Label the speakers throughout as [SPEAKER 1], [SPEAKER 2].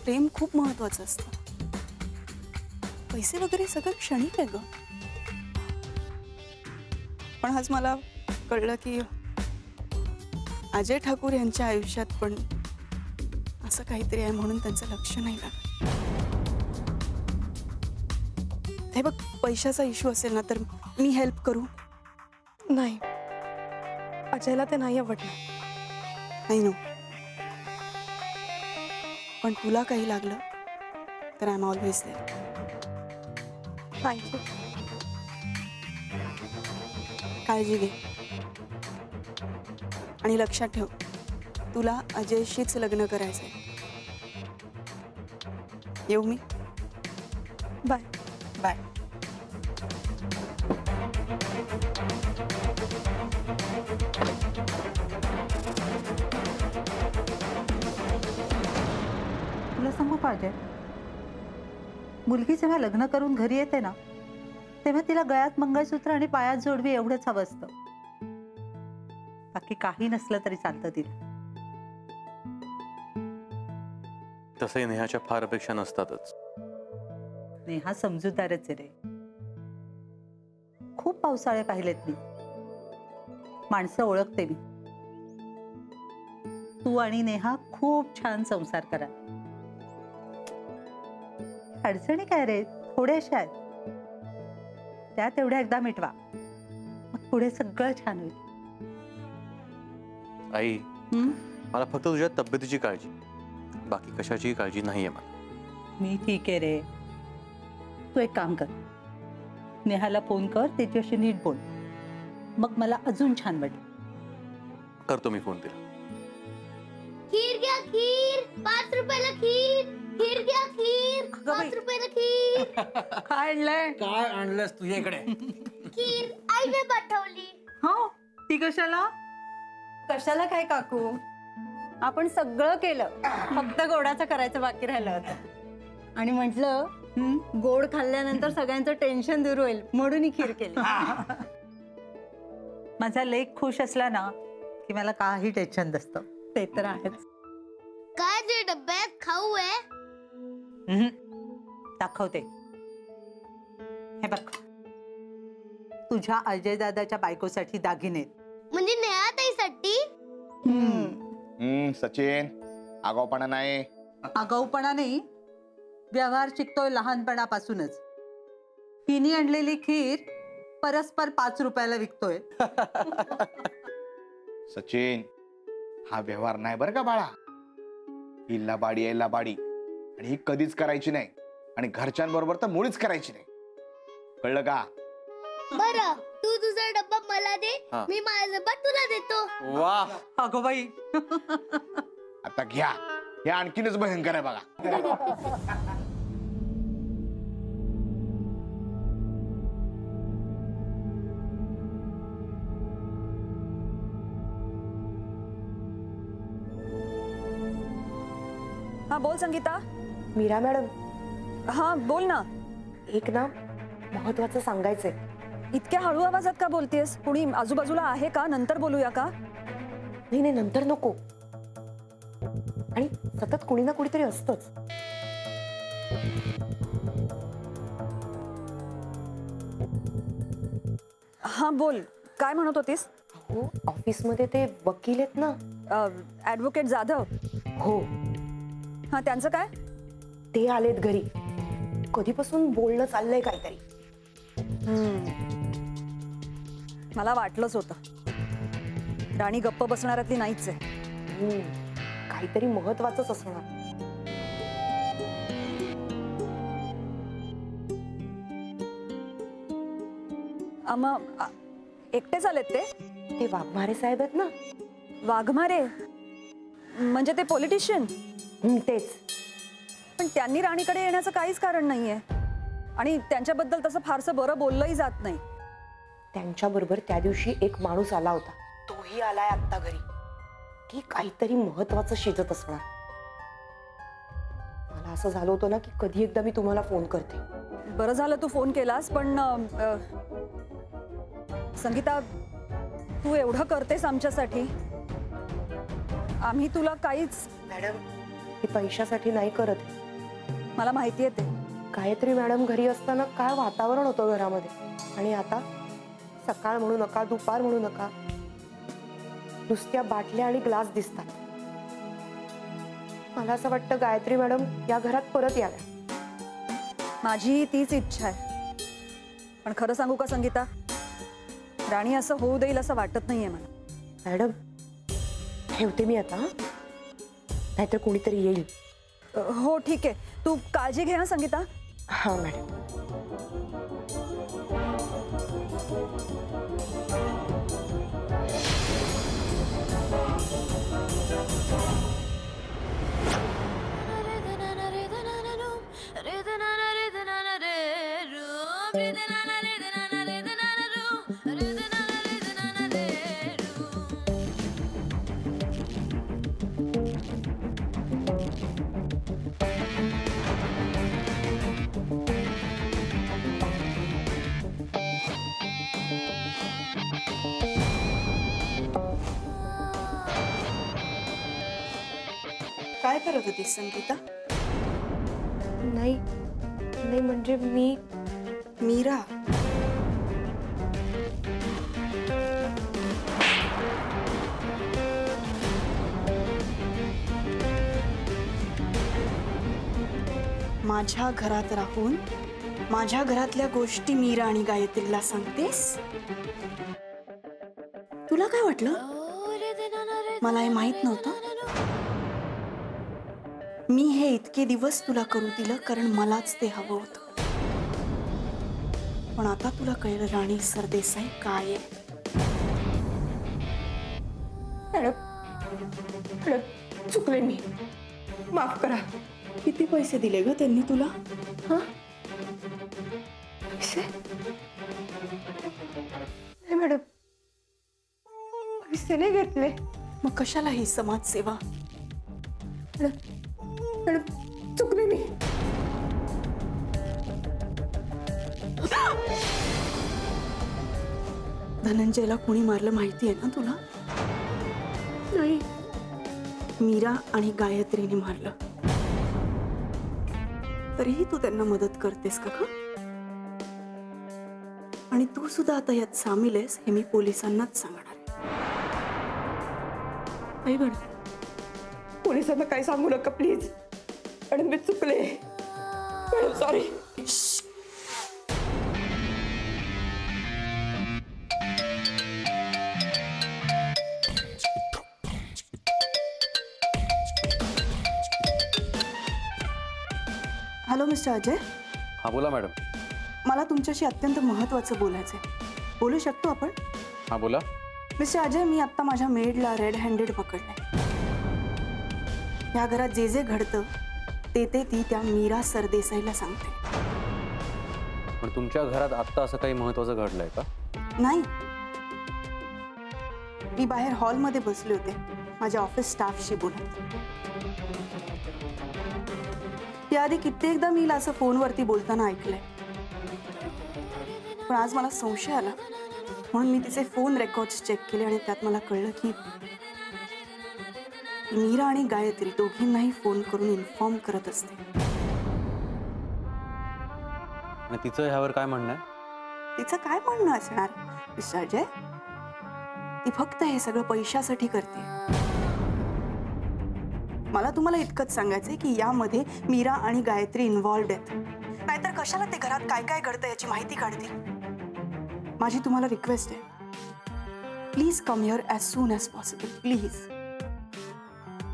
[SPEAKER 1] प्रेम खूप महत्वाचं असतं. पैसे वगैरे सगळं क्षणिक आहे ग. पण आज मला कळलं की अजय ठाकूर यांच्या आयुष्यात पण असं काहीतरी आहे म्हणून त्यांचं लक्ष नाही लागत. हे बघ, पैशाचा इश्यू असेल ना तर मी हेल्प करू.
[SPEAKER 2] नाही, अजयला ते नाही आवडलं.
[SPEAKER 1] नाही नो, पण तुला काही लागलं तर I am always there.
[SPEAKER 2] Thank you.
[SPEAKER 1] काळजी घे आणि लक्षात ठेव, तुला अजयशीच लग्न करायचंय. येऊ मी.
[SPEAKER 2] बाय.
[SPEAKER 1] बाय.
[SPEAKER 3] तुला सांगू पाहिजे, मुलगी जेव्हा लग्न करून घरी येते ना तेव्हा तिला गळ्यात मंगळसूत्र आणि पायात जोडवी एवढंच हवं असतं. बाकी काही नसलं तरी चालतं तिला.
[SPEAKER 4] तसंही नेहाच्या फार अपेक्षा नसतातच.
[SPEAKER 3] नेहा समजूतदारच आहे रे. खूप पावसाळे पाहिलेत मी, माणसं ओळखते मी. तू आणि नेहा खूप छान संसार करा. अडचणी काय रे, थोड्याशा आहेत, त्या तेवढ्या एकदा मिटवा, मग पुढे सगळं छान होईल.
[SPEAKER 4] आई, मला फक्त तुझ्या तब्येतीची काळजी, बाकी कशाची काळजी नाहीये मला.
[SPEAKER 3] मी ठीक आहे रे. तू एक काम कर, नेहाला फोन कर, त्याच्याशी नीट बोल, मग मला अजून छान वाटेल.
[SPEAKER 4] करतो मी फोन तिला.
[SPEAKER 5] खीर घ्या, खीर. 5 रुपयाला खीर. खीर घ्या, खीर. 5 रुपयाला खीर.
[SPEAKER 3] काय आणलंय?
[SPEAKER 6] काय आणलंस तुझ्याकडे?
[SPEAKER 5] खीर आईने पाठवली.
[SPEAKER 3] हो, ती कशाला?
[SPEAKER 2] कशाला काय काकू, आपण सगळं केलं, फक्त गोडाचं करायचं बाकी राहिलं होतं. आणि म्हटलं गोड खाल्ल्यानंतर सगळ्यांचं टेन्शन दूर होईल म्हणून ही खीर केली.
[SPEAKER 3] माझा लेक खुश असला ना की मला काही टेन्शन नसतं.
[SPEAKER 2] ते तर आहेच.
[SPEAKER 5] काय जे डब्यात खाऊ आहे?
[SPEAKER 3] दाखवते. हे बघ, तुझ्या अजय दादाच्या बायकोसाठी दागिने.
[SPEAKER 5] म्हणजे नेहाताईसाठी?
[SPEAKER 7] सचिन, आगाऊपणा नाही.
[SPEAKER 3] आगाऊपणा नाही, व्यवहार शिकतोय लहानपणापासूनच. हिने आणलेली खीर परस्पर 5 रुपयाला विकतोय.
[SPEAKER 7] सचिन, हा व्यवहार नाही बरं का बाळा. ही लबाडी आहे, लबाडी. आणि ही कधीच करायची नाही, आणि घरच्यांबरोबर तर मुळीच करायची नाही. कळलं का?
[SPEAKER 5] बरं, तू तुझा डब्बा मला दे, मी माझा डब्बा तुला देतो.
[SPEAKER 4] वाह,
[SPEAKER 3] अगो बाई.
[SPEAKER 7] आता घ्या, हे आणखीनच भयंकर आहे बघा.
[SPEAKER 8] हाँ बोल संगीता.
[SPEAKER 9] मीरा मॅडम.
[SPEAKER 8] हाँ बोल ना.
[SPEAKER 9] एक ना महत्वाचं सांगायचंय.
[SPEAKER 8] इतक्या हळू आवाजात का बोलतेस? कुणी आजूबाजूला आहे का? नंतर बोलूया का?
[SPEAKER 9] नाही नाही, नंतर नको. आणि सतत कुणी ना कुणीतरी असतंच.
[SPEAKER 8] हाँ बोल, काय म्हणत होतीस?
[SPEAKER 9] हो, ऑफिसमध्ये ते वकील आहेत ना,
[SPEAKER 8] ॲडव्होकेट जाधव.
[SPEAKER 9] हो.
[SPEAKER 8] हाँ, त्यांचं काय?
[SPEAKER 9] ते आलेत घरी. कधीपासून बोलणं चाललंय काहीतरी.
[SPEAKER 8] मला वाटलंच होतं, राणी गप्प बसणाऱ्यातली नाहीच आहे.
[SPEAKER 9] काहीतरी महत्वाचंच असणार.
[SPEAKER 8] एकटेच आलेत ते?
[SPEAKER 9] ते वाघमारे साहेब आहेत ना.
[SPEAKER 8] वाघमारे म्हणजे ते पॉलिटिशियन?
[SPEAKER 9] तेच.
[SPEAKER 8] पण त्यांनी राणीकडे येण्याचं काहीच कारण नाहीये, आणि त्यांच्याबद्दल तसं फारसं बरं बोललंही जात नाही.
[SPEAKER 9] त्यांच्याबरोबर त्या दिवशी एक माणूस आला होता, तोही आलाय आता घरी. की काहीतरी महत्वाचं शिजत असणार. मला असं झालं होतं ना की कधी एकदा मी तुम्हाला फोन करते.
[SPEAKER 8] बरं झालं तू फोन केलास, पण संगीता, तू एवढं करतेस आमच्यासाठी, आम्ही तुला काहीच.
[SPEAKER 9] मॅडम, ती पैशासाठी नाही करत.
[SPEAKER 8] मला माहिती आहे ते.
[SPEAKER 9] गायत्री मॅडम घरी असताना काय वातावरण होतं घरामध्ये, आणि आता सकाळ म्हणू नका, दुपार म्हणू नका, नुसत्या बाटल्या आणि ग्लास दिसतात. मला असं वाटतं गायत्री मॅडम या घरात परत याव्या.
[SPEAKER 8] माझी तीच इच्छा आहे. पण खरं सांगू का संगीता, राणी असं होऊ देईल असं वाटत नाहीये मला.
[SPEAKER 9] मॅडम ठेवते मी आता, नाहीतर कोणीतरी येईल.
[SPEAKER 8] हो ठीक आहे, तू काळजी घे हा संगीता.
[SPEAKER 9] हा मॅडम.
[SPEAKER 1] काय करत होतीस संगीता?
[SPEAKER 9] नाही नाही म्हणजे मी
[SPEAKER 1] मीरा, माझ्या घरात राहून माझ्या घरातल्या गोष्टी मीरा आणि गायत्रीला सांगतेस? तुला काय वाटलं मला हे माहित नव्हतं? मी हे इतके दिवस तुला करू दिलं कारण मलाच ते हवं होतं. पण आता तुला कळलं राणी सरदेसाई काय आहे.
[SPEAKER 9] चुकले मी, माफ करा.
[SPEAKER 1] किती पैसे दिले ग त्यांनी तुला?
[SPEAKER 9] पैसे? नाही मॅडम, पैसे नाही घेतले.
[SPEAKER 1] मग कशाला ही समाजसेवा?
[SPEAKER 9] मॅडम चुकले मी.
[SPEAKER 1] धनंजयला कोणी मारलं माहिती आहे ना तुला?
[SPEAKER 9] नाही.
[SPEAKER 1] मीरा आणि गायत्रीने मारलं. तरीही तू त्यांना मदत करतेस का? आणि तू सुद्धा आता यात सामील आहेस हे मी पोलिसांनाच सांगणार आहे. बरं,
[SPEAKER 9] पोलिसांना काय सांगू नका प्लीज. मॅडम मी चुकले. Madam sorry.
[SPEAKER 1] Hello mister Ajay.
[SPEAKER 4] हा बोला मॅडम.
[SPEAKER 1] मला तुमच्याशी अत्यंत महत्त्वाचं बोलायचं आहे. बोलू शकतो आपण?
[SPEAKER 4] हा बोला.
[SPEAKER 1] मिस्टर अजय, मी आत्ता माझ्या मेडला रेड हँडेड पकडलंय. या घरात जे जे घडतं ते ती त्या मीरा सरदेसाईला सांगते.
[SPEAKER 4] पण तुमच्या घरात आत्ता असं काही महत्वाचं घडलंय का?
[SPEAKER 1] नाही, मी बाहेर हॉलमध्ये बसले होते माझ्या ऑफिस स्टाफशी बोलत. याआधी कित्येकदा मी असं फोनवरती बोलताना ऐकलंय, पण आज मला संशय आला म्हणून मी तिचे फोन रेकॉर्ड्स चेक केले आणि त्यात मला कळलं की मीरा आणि गायत्री दोघींनाही फोन करून इन्फॉर्म करत असते.
[SPEAKER 4] आणि तिचं ह्यावर काय म्हणणं आहे?
[SPEAKER 1] तिचं काय म्हणणं असणार मिस्टर अजय? ती फक्त हे सगळं पैशासाठी करते. मला तुम्हाला इतकंच सांगायचंय की यामध्ये मीरा आणि गायत्री इन्व्हॉल्व्ड आहेत. नाहीतर कशाला ते घरात काय काय घडतं याची माहिती काढतील. माझी तुम्हाला रिक्वेस्ट आहे, please come here as soon as possible please.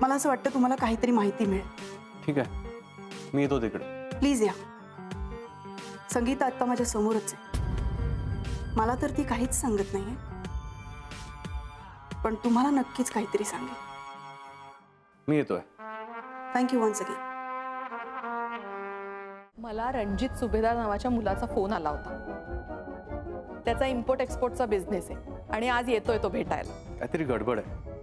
[SPEAKER 1] मला असं वाटतं तुम्हाला काहीतरी माहिती मिळेल.
[SPEAKER 4] ठीक आहे, मी येतो तिकडे.
[SPEAKER 1] प्लीज या. संगीता आत्ता माझ्या समोरच आहे. मला तर ती काहीच सांगत नाहीये, पण तुम्हाला नक्कीच काहीतरी सांगेल.
[SPEAKER 4] मी येतोय.
[SPEAKER 1] Thank you once again.
[SPEAKER 6] मला रणजित सुभेदार नावाच्या मुलाचा फोन आला होता. त्याचा इम्पोर्ट एक्सपोर्टचा बिझनेस आहे आणि आज येतोय तो भेटायला.
[SPEAKER 4] काहीतरी गडबड आहे,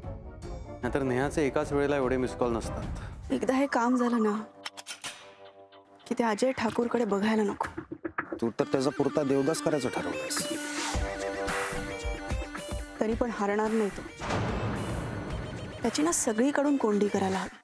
[SPEAKER 4] नाहीतर नेहाचे एकाच वेळेला एवढे मिस कॉल नसतात.
[SPEAKER 1] एकदा हे काम झालं ना की ते अजय ठाकूरकडे बघायला नको.
[SPEAKER 10] तू तर त्याचा पुरता देवदास करायचं ठरवलंस.
[SPEAKER 1] तरी पण हारणार नाही तो. त्याची ना सगळीकडून कोंडी करायला हवी.